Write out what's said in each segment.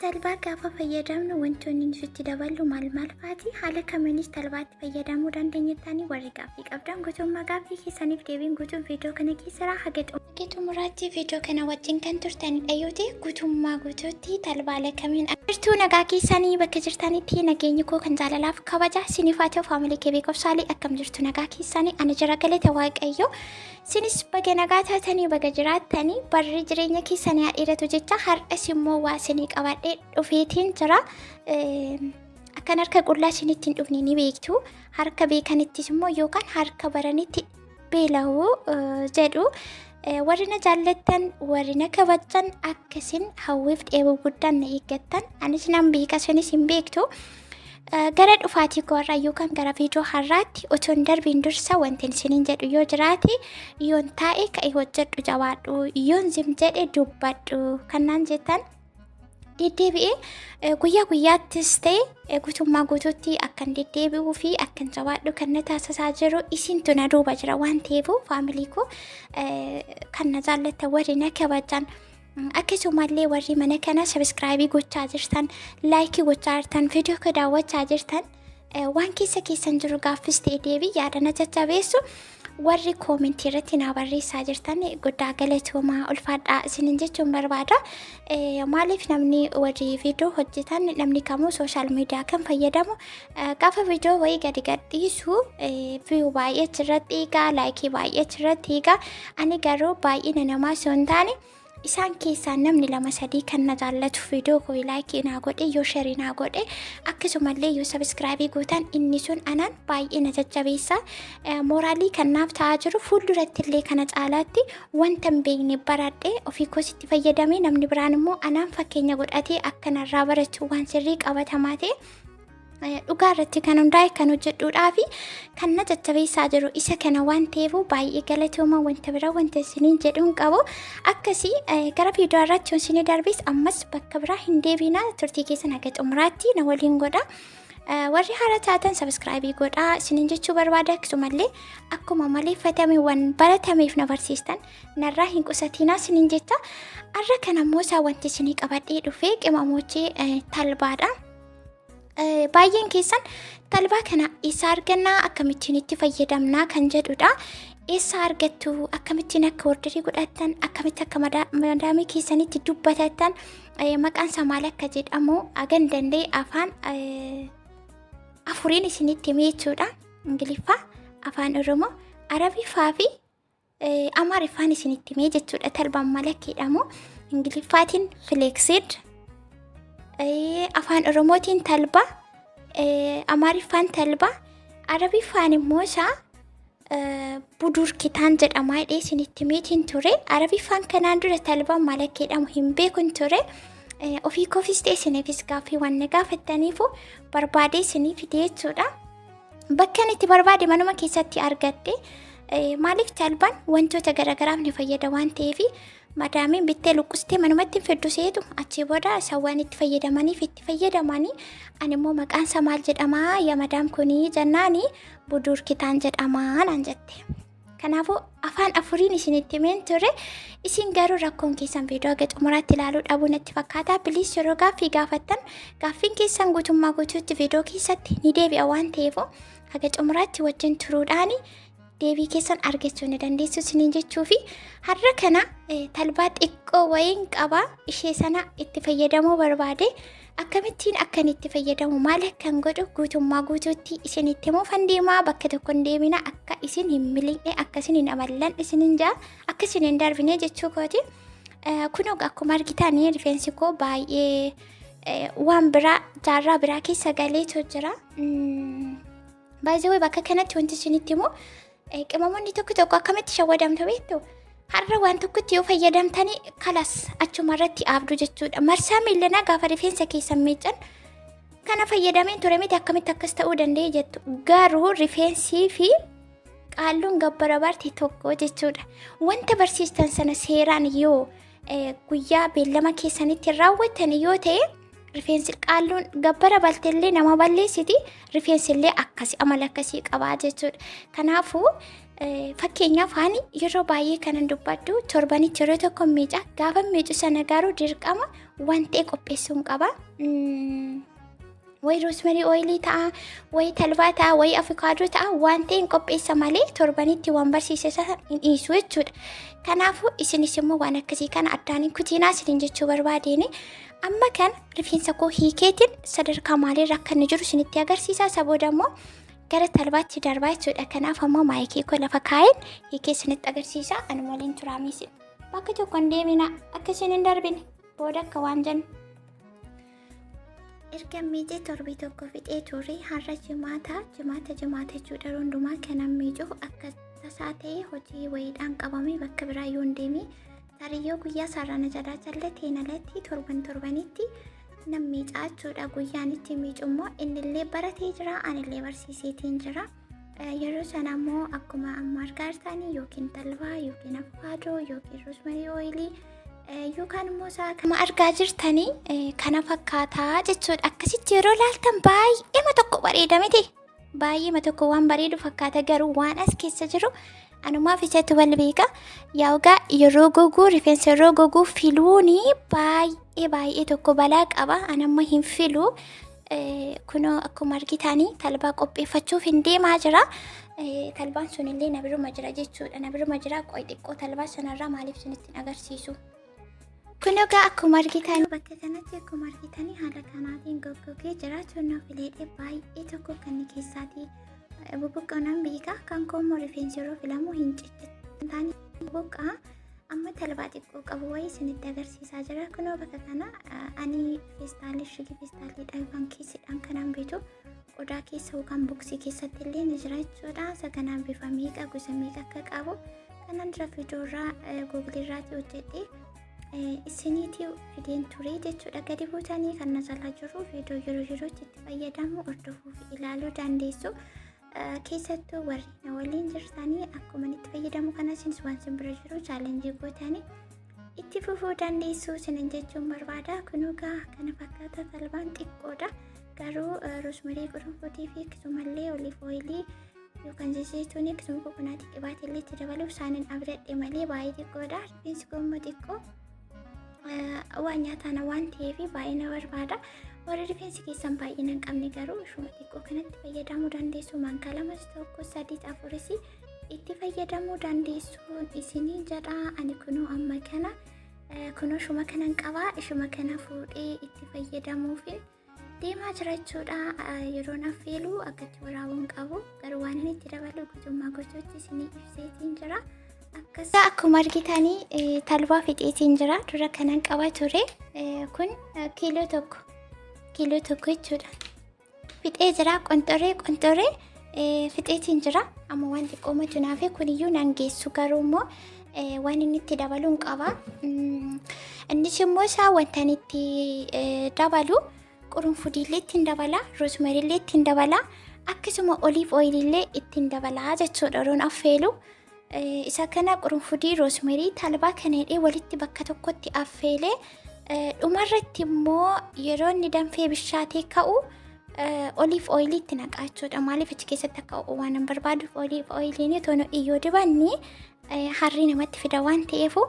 Talbaa gaafa fayyadamnu wantoonni nuti daballu maal faati haala kamiinis talbaatti fayyadamuu dandeenya warri gaaffii qabdan guutummaa gaaffii keessaniif deebiin guutuun viidiyoo kana keessaa haga xumuraatti viidiyoo kana wajjin kan turtanidha yoo ta'e guutummaa guutuutti talbaala kamiin jirtu nagaa keessanii bakka jirtanitti nageenyi koo kan jaalalaaf kabaja isiniif haa ta'u faamilii kee beeksisaalee akkam jirtu nagaa keessanii ana jira galata waaqayyo sinis baga nagaa taatanii baga jiraattanii barri jireenya keessanii haadhiiratu jecha har'as immoo waa isinii qabadhee dhufeetiin jira akkan harka qullaa isinitti hin dhufne ni beektu harka beekanittis immoo yookaan harka baranitti beela'uu jedhu warri na jaallattan warri na kabajan akkasin hawwiif dheebuu guddaan na eeggattan anis nan beeka isinis hin beektu gara dhufaatii koorraa yookaan gara viidiyoo har'aatti otoo hin darbiin dursa wanti isiniin jedhu yoo jiraate yoon taa'e ka'e hojjedhu jabaadhu yoon zim jedhe dubbadhu kannaan jettan deddeebi'ee guyyaa guyyaattis ta'e guutummaa guutuutti akkan deddeebi'uu fi akkan jabaadhu kan na taasisaa jiru isintu na duuba jira waan ta'eef faamilii koo kan na jaallattan warri na kabajan akkasumallee warri mana kana sabiskiraayibii gochaa jirtan laayikii gochaa jirtan viidiyoo koo daawwachaa jirtan waan keessa keessan jiru gaaffis ta'e deebii yaada na jajjabeessu warri koomentii irratti na barreessaa jirtan guddaa galatoomaa ulfaadhaa isiniin jechuun barbaada maaliif namni warri viidiyoo hojjetan namni kamuu sooshaal miidiyaa kan fayyadamu gaafa viidiyoo wayii gadi gadhiisu viyuu baay'ee achirratti eegaa laayikii baay'ee achirratti eegaa ani garuu baay'ina namaa osoo hin taane isaan keessaa namni lama sadii kan na jaallatu viidiyoo koo laayikii naa godhe yoo sheerii naa godhe akkasumallee yoo sabiskiraayibii gootan inni sun anaan baay'ee na jajjabeessa mooraalii kan naaf ta'aa jiru fuulduratti illee kana caalaatti wanta hin beekne baradhee ofii koositti fayyadamee namni biraan immoo anaan fakkeenya godhatee akka narraa baratu waan sirrii qabatamaa ta'e dhugaa irratti kan hundaa'e kan hojjedhuudhaa fi kan na jajjabeessaa jiru isa kana waan ta'eef baay'ee galatooma wanta bira wanta isiniin jedhuun qabu akkasii gara viidiyoo irratti isinii darbis ammas bakka biraa hin deebina turtii keessan haga xumuraatti na waliin godha warri haara taatan sabiskiraayibii godhaa isiniin jechuu barbaada akkasumallee akkuma maleeffatame waan baratameef na barsiistan narraa hin qusatinaa isiniin jecha har'a kan ammoo isaa wanti isinii qabadhee dhufee qimamochee talbaadha. Baay'een keessan talbaa kana eessa argannaa akkamittiin itti fayyadamnaa kan jedhudha eessa argattu akkamittiin akka orderii godhattan akkamitti akka madaamii keessanitti dubbatattan maqaan isaa maal akka jedhamu agan danda'e afaan afuriin isinitti himee jechuudha ingiliffaa afaan oromoo arabiffaa fi amaariffaan isinitti himee jechuudha talbaan maal akka jedhamu ingiliffaatiin fileeksid afaan oromootiin talba amaariffaan talba arabiffaan immoo isaa budurkitaan jedhama jedhee isinitti himeetiin ture arabiffaan kanaan dura talbaan maal akka jedhamu hin beekun ture ofii koofis ta'e isiniifis gaaffii waan na gaafattaniifu barbaadee isinii fidee jechuudha bakka itti barbaade manuma keessatti argadde maaliif talbaan wantoota garagaraaf ni fayyada waan ta'eef madaamiin bittee luqqustee manumatti fiddu seetu achii booda isaan itti fayyadamaniif itti fayyadamanii ani immoo maqaan isaa maal jedhamaa yaa madaam kunii jennaanii budurkitaan jedhamaa naan jette kanaafuu afaan afuriin isinitti himeen ture isin garuu rakkoon keessan viidiyoo haga xumuraatti ilaaluu dhabuu natti fakkaata biliis yeroo gaaffii gaafattan gaaffiin keessan guutummaa guutuutti viidiyoo keessatti ni deebi'a waan ta'eef haga xumuraatti wajjin turuudhaani deebii keessan argachuu ni dandeessu isiniin jechuu fi har'a kana talbaa xiqqoo wayiin qaba ishee sana itti fayyadamuu barbaade akkamittiin akkan itti fayyadamu maal akkan godhu guutummaa guutuutti isinitti himuu fandeemaa bakka tokko hin deemina akka isin hin miliqne akka isin hin amallan isinin jaa akka isin hin darbine jechuu kooti kunoo akkuma argitan rifeensi koo baay'ee waan biraa jaarraa biraa keessa galeetu jira baay'ee bakka kanatti wanti isinitti himuu qimamoonni tokko tokko akkamitti shawwadamtu beektu har'a waan tokkotti yoo fayyadamtanii kalas achuma irratti aabdu jechuudha marsaa miillanaa gaafa rifeensa keessan miiccan kana fayyadameen ture miti akkamitti akkas ta'uu danda'e jettu garuu rifeensii fi qaalluun gabbara barti tokko jechuudha wanta barsiistan sana seeraan yoo guyyaa beellama keessanitti raawwatan yoo ta'e rifeensi qaalluun gabbara balteellee nama balleessiti rifeensillee akkasi amala akkasii qabaa jechuudha kanaafuu fakkeenyaaf ani yeroo baay'ee kanan dubbadhu torbanitti yeroo tokko miica gaafa miicu sana garuu dirqama wanti qopheessuun qaba. Way rosemary oil ta'a, way talbaa ta'a, way avocado ta'a, wanti qopheessa malee torbanitti waan barsiisesa hin dhiisu jechuudha. Kanaafuu isinis immoo waan akkasii kana addaan kutiinaa isin jechuu barbaadeen amma kan rifeensa koo hiikeetiin sadarkaa maaliirra akka inni jiru isinitti agarsiisa. Isa booda immoo gara talbaatti darbaa jechuudha. Kanaaf ammoo maayikii koo lafa kaa'een hiikee isinitti agarsiisa. Ani waliin turaamiisi. Bakka tokko hin deemina akka isin hin darbine booda akka waan jennu. Erga miijee torbii tokko fixee turre har'a jimaata jechuudha. Hundumaa kanan miijuuf akka tasaa ta'e hojii wayiidhaan qabame bakka biraa yoo hin deemi. Tariyyoo guyyaa sararaan jalaa jallatee alatti torbanitti nan miicaa jechuudha. Guyyaan itti miicu immoo innillee baratee jira, anillee barsiiseetiin jira. Yeroo sana immoo akkuma amma argaa jirtanii yookiin talbaa yookiin avokaadoo yookiin rosemary oil yookaan immoo akkuma argaa jirtanii kana fakkaataa jechuudha. Akkasitti yeroo laaltan baay'eema tokko bareeda miti. Baay'eema tokko waan bareedu fakkaata, garuu waan as keessa jiru anumaaf isatu wal beeka. Yaagaa yeroo goguu rifeensa yeroo goguu filuuni baay'ee tokko balaa qaba. Anamma hin filu. Kunoo akkuma argitanii talbaa qopheeffachuuf hin deemaa jira. Talbaan sunillee na biruma jira jechuudha. Na biruma jira qo'i xiqqoo talbaa sanarraa maaliif isinitti agarsiisu. Kunoo akkuma argitanii bakka kanatti akkuma argitanii haala kanaatiin goggogee jiraachuu na fileedhe baay'ee tokko kan keessaatii bubuqqanan beeka. Kan koommoo rifeensi yeroo filamu hin ciccitaani bubuqqaa amma talbaa xiqqoo qabu wayii isinitti agarsiisaa jira. Kunoo bakka kana ani feestaalii shigii feestaaliidhaan kan keessidhaan kanan bitu qodaa keessa yookaan boksii keessatti illee ni jira jechuudha. Isa kanaan bifa meeqa gosa meeqa akka qabu kanan dura viidiyoorraa googilirraati hojjedhe isiniitii fideen ture jechuudha. Gadi buutanii kan nasalaa jiru viidiyoo yerootti itti fayyadamu hordofuu fi ilaaluu dandeessu. Keessattuu warri na waliin jirtanii akkuma itti fayyadamu kana isinis waan sin bira jiru chaalenjii gootanii itti fufuu dandeessu isinin jechuun barbaada. Kunuu kana fakkaata talbaan xiqqoodha. Garuu roosmarii qurunfuutii fi akkasumallee oliif ooyilii yookaan zayituunii akkasuma kokonaatii qibaatii illee itti dabaluuf isaaniin abdadhe malee baay'ee xiqqoodha. Rifeensi koommoo xiqqoo waan nyaataan waan ta'eef baay'ee na barbaada. Warri rifeensi keessan baay'ee hin qabne garuu ishuma xiqqoo kanatti fayyadamuu dandeessu. Maankaa lamas tokko sadii afuris itti fayyadamuu dandeessu isinii jedha. Ani kunoo amma kana kunoo ishuma kanan qabaa. Ishuma kana fuudhee itti fayyadamuuf deemaa jira jechuudha. Yeroo affeelu akkatti waraabuun qabu garuu waan inni itti dabalu guutummaa gochootti isinii ibseetiin jira. Akkuma argitanii talbaa fixeetiin jira. Dura kanan qaba ture kun kiiloo tokko jechuudha. Fixee jira qonxoree fixeetiin jira. Amma waan xiqqooma tunaafee kuniyyuu nan geessu garuu immoo waan inni itti dabaluun qaba. Innis immoo isaa wanta inni itti dabalu qurunfudiillee ittiin dabala, roosmariillee ittiin dabala, akkasuma oliif ooyiliillee ittiin dabala jechuudha. Yeroon affeelu isa kana qurunfudii roosmarii talbaa kanadhee walitti bakka tokkotti affeelee dhumarratti immoo yeroo inni danfee bishaatee ka'u oliif ooyilii itti naqaa jechuudha. Maaliif achi keessatti akka waan hin barbaaduuf oliif ooyiliin tono iyyoo dibanni harrii namatti fida waan ta'eefu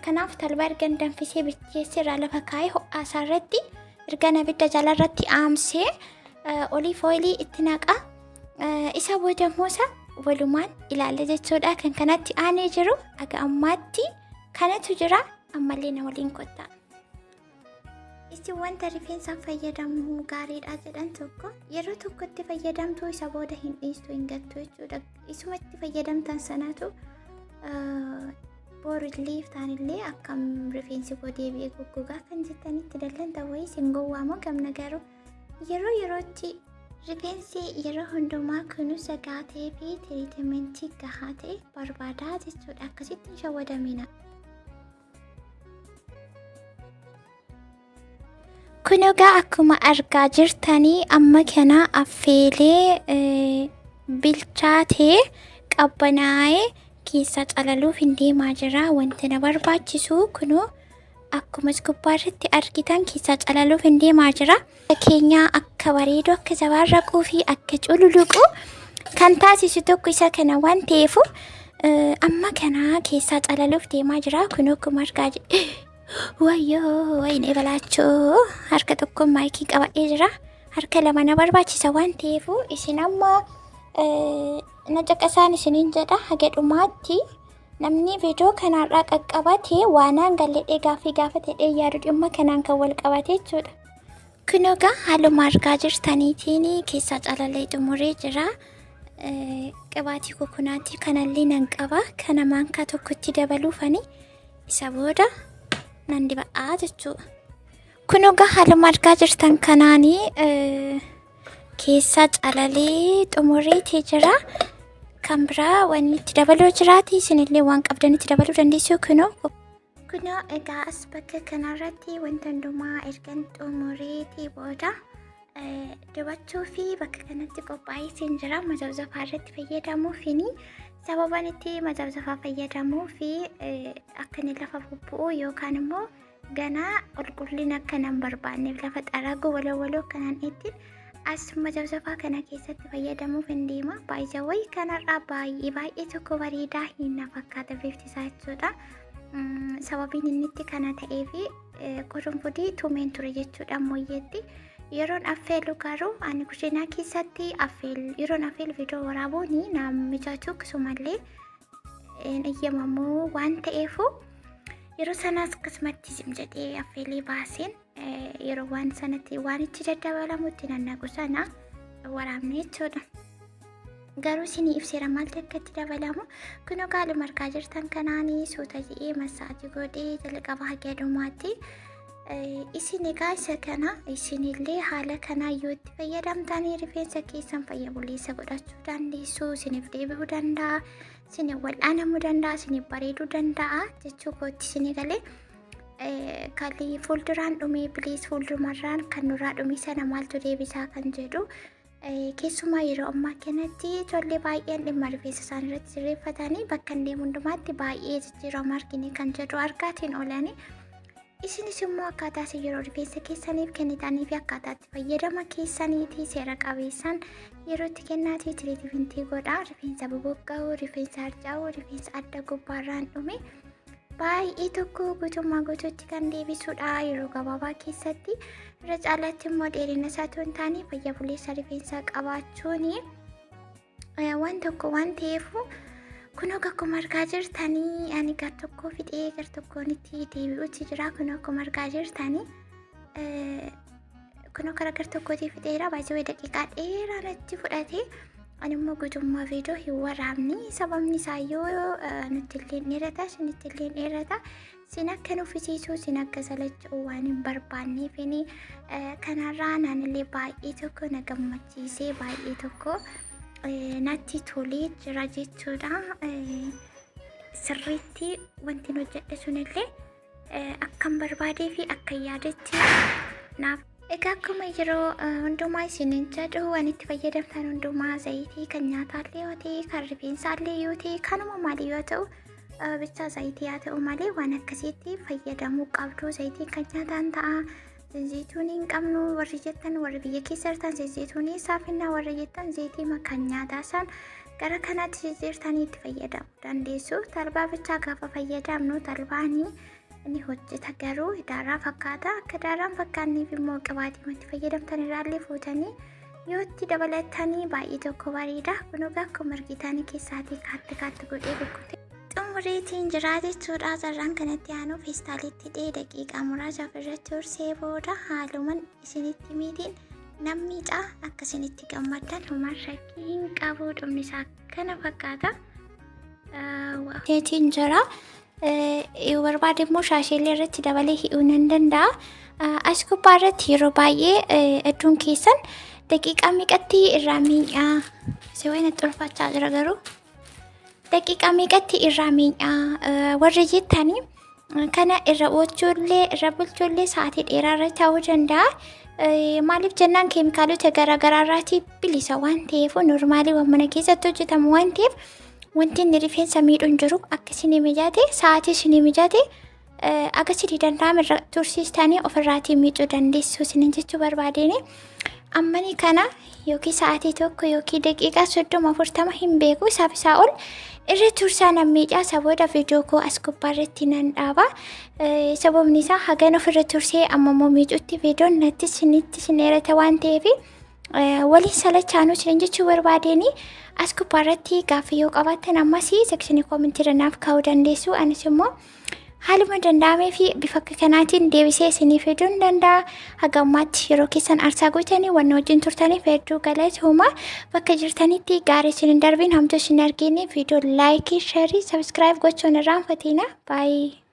kanaaf talbaa erga danfisee bilcheessee irraa lafa kaa'ee ho'aasaa irratti erga abidda jalarratti aamsee oliif ooyilii itti naqaa. Isa booda immoo walumaan ilaalla jechuudha. Kan kanatti aanee jiru aga ammaatti kanatu jira. Ammallee na waliin kottaa. Isin wanta rifeensaaf fayyadamu gaariidha jedhan tokko yeroo tokkotti fayyadamtuu isa booda hin dhiistu hin gattu jechuudha. Isuma itti fayyadamtan sanatu borillee iftaanillee akkam rifeensi koo deebi'ee goggogaa kan jettanitti dallantan wayii sin gowwaamoo gamna garuu yerootti rifeensi yeroo hundumaa kunuunsa gahaa ta'ee fi tiriitimentii gahaa ta'e barbaada jechuudha. Akkasitti hin shawwadamina. Kunoo akkuma argaa jirtanii amma kana affeelee bilchaatee qabbanaa'ee keessa calaluuf hin deemaa jira. Wanti na barbaachisu kunoo akkuma gubbaarratti argitan keessa calaluuf hin deemaa jira. Keenya akka bareedu akka jabaarraquu fi akka cululuqu kan taasisu tokko isa kana waan ta'eef amma kana keessa calaluuf deemaa jira. Kunoo akkuma argaa Wayyoo wayne balaachoo harka tokkoon maayikii qabadhee jira. Harka lama na barbaachisa waan ta'eefu isin amma na caqasaan isiniin jedha haga dhumaatti namni viidiyoo kanarraa qaqqabatee waanaan galledhee gaaffii gaafatee yaadu dhimma kanaan kan wal qabate jechuudha. Kun egaa haaluma argaa jirtaniitiin keessaa calallee xumuree jira. Qabaatii kokonaatii kanallee nan qaba. Kana maankaa tokkotti dabaluufani isa booda nan diba'aa jechuudha. Kun egaa haaluma argaa jirtan kanaanii keessaa calalee xumureetii jira. Kan biraa waan itti dabaluu jiraati isinillee waan qabdanitti dabaluu dandeessu kunoo egaa as bakka kanarratti wanta hundumaa ergan xumureetii booda dibachuu fi bakka kanatti qophaa'ee siin jira. Mazabzafaa irratti fayyadamuufini sababaan itti mazabzafaa fayyadamuu fi akka inni lafa bubbu'u yookaan immoo ganaa qulqullina akka nan barbaanneef lafa xaraguu waloo kanaan ittiin as mazabzafaa kana keessatti fayyadamuuf hin deema. Baay'ee kanarraa baay'ee tokko bareedaa hin fakkaata bifti isaa jechuudha. Sababiin inni itti kana ta'eefi qurunfudii tumeen ture jechuudha mooyyeetti. Yeroon affeelu garuu ani kushiinaa keessatti yeroon affeelu viidiyoo waraabuuni naam mijatu akkasumallee eeyyamamuu waan ta'eefu yeroo sanaas akkasumatti jedhee affeelee baaseen yeroo waan sanatti waan itti daddabalamu itti nannaqu sana waraabne jechuudha. Garuu isinii ibseera maaltu akka itti dabalamu kun haaluma argaa jirtan kanaanii suuta jedhee masaajii godhee jalqaba haga dhumaatti. Isin egaa isa kana isinillee haala kanaa yoo itti fayyadamtanii rifeensa keessan fayya buleessa godhachuu dandeessu. Isiniif deebi'uu danda'a, isiniif wal'aanamuu danda'a, isiniif bareeduu danda'a jechuu kootti isinii galee kalli fuulduraan dhumee bilees fuuldumarraan kan nurraa dhumee sana maaltu deebisaa kan jedhu keessumaa yeroo ammaa kanatti ijoollee baay'een dhimma rifeensa isaanii irratti sirreeffatanii bakka hin deemu hundumaatti baay'ee jijjiirama argine kan jedhu argaatiin oolanii. Isinis immoo akkaataa isin yeroo rifeensa keessaniif kennitanii fi akkaataa itti fayyadama keessaniitii seera qabeessaan yeroo itti kennaatii tiriitimenti godhaa. Rifeensa boboqqa'uu, rifeensa harcaa'uu, rifeensa adda gubbaarraan dhume baay'ee tokko guutummaa guutuutti kan deebisudha yeroo gabaabaa keessatti. Irra caalaatti immoo dheerina isaa osoo hin taane fayya buleessa rifeensaa qabaachuun waan tokko waan ta'eefu kun akkuma argaa jirtanii ani gar tokkoo fixee gar tokkoon itti deebi'uutti jira. Kun akkuma argaa jirtanii kun gara gar tokkootii fixeera baay'ee daqiiqaa dheeraa natti fudhate. Ani immoo guutummaa viidiyoo hin waraabne sababni isaa yoo nutti illee dheerata isinitti illee dheerata sin akka nuffisiisuu sin akka salacha'u waan hin barbaanneefini kanarraa naanillee baay'ee tokko na gammachiisee baay'ee tokko natti tolee jira jechuudha. Sirriitti wanti nu hojjedhe sunillee akkan barbaadee fi akka yaadetti naaf. Egaa akkuma yeroo hundumaa isiniin jedhu waan itti fayyadamtan hundumaa zayitii kan nyaataallee yoo ta'e kan rifeensaallee yoo ta'e kanuma maalii yoo ta'u bicha zayitii haa ta'u malee waan akkasiitti fayyadamuu qabdu. Zayitiin kan nyaataan ta'a. Zayituun hin qabnu warri jettan warri biyya keessa jirtan zayituun saafinaa warri jettan zayitii kan nyaataa san gara kanaatti jijjiirtanii itti fayyadamuu dandeessu. Talbaa bichaa gaafa fayyadamnu talbaanii inni hojjeta garuu daaraa fakkaata. Akka daaraan fakkaanniif immoo qabaatii itti fayyadamtan irraallee fuutanii yoo itti dabalatanii baay'ee tokko bareeda. Kun egaa akkuma argitan keessaatii kaatti godhee rukkute. Xumureetiin jira jechuudha. Carraan kanatti aanu feestaalitti dhee daqiiqaa muraasa ofirratti horsee booda haaluman isinitti miitiin nammiidha akka isinitti gammaddan homaan shakkii hin qabu. Dhumni isaa kana fakkaata. Teetiin jira. Yoo barbaade immoo shaasheellee irratti dabalee hidhuu nan danda'a. As gubbaa irratti yeroo baay'ee hedduun keessan daqiiqaa meeqatti irraa miidhaa? Si wayina xulfachaa jira garuu. Daqiiqaa meeqatti irraa miidhaa? Warri jettanii kana irra oolchuullee irra bulchuullee sa'aatii dheeraa irra ta'uu danda'a. Maaliif jennaan keemikaalota garaagaraa irraatii bilisa waan ta'eef normaalii waan mana keessatti hojjetamu waan ta'eef wanti inni rifeensa miidhuun jiru akka isinii mijaate sa'aatii isinii mijaate akka isinii danda'ame irra tursiistanii ofirraatii miicuu dandeessu isiniin jechuu barbaadeen. ammani kana yookiin sa'aatii tokko yookiin daqiiqaa 30-40 hin beeku isaaf isaa ol irra tursaa nan miicaa saboota viidiyoo koo as gubbaarratti nan dhaaba. Sababni isaa hagan ofirra tursee amma miicuutti viidiyoon natti sinitti sineerata waan ta'eef waliin salachaanuu sin jechuu barbaadeenii as gubbaarratti gaaffii yoo qabaattan ammas sekshinii koomentii naaf kaa'uu dandeessu. Anis immoo haaluma danda'amee fi bifa kanaatiin deebisee isinii fiduun danda'a. Haga ammaatti yeroo keessan aarsaa gootanii waan wajjin turtaniif hedduu galatooma. Bakka jirtanitti gaarii isin hin darbiin hamtuu isin argine viidiyoo laayikii, sheerii, sabskiraayib gochuun irraanfatina. Baay'ee.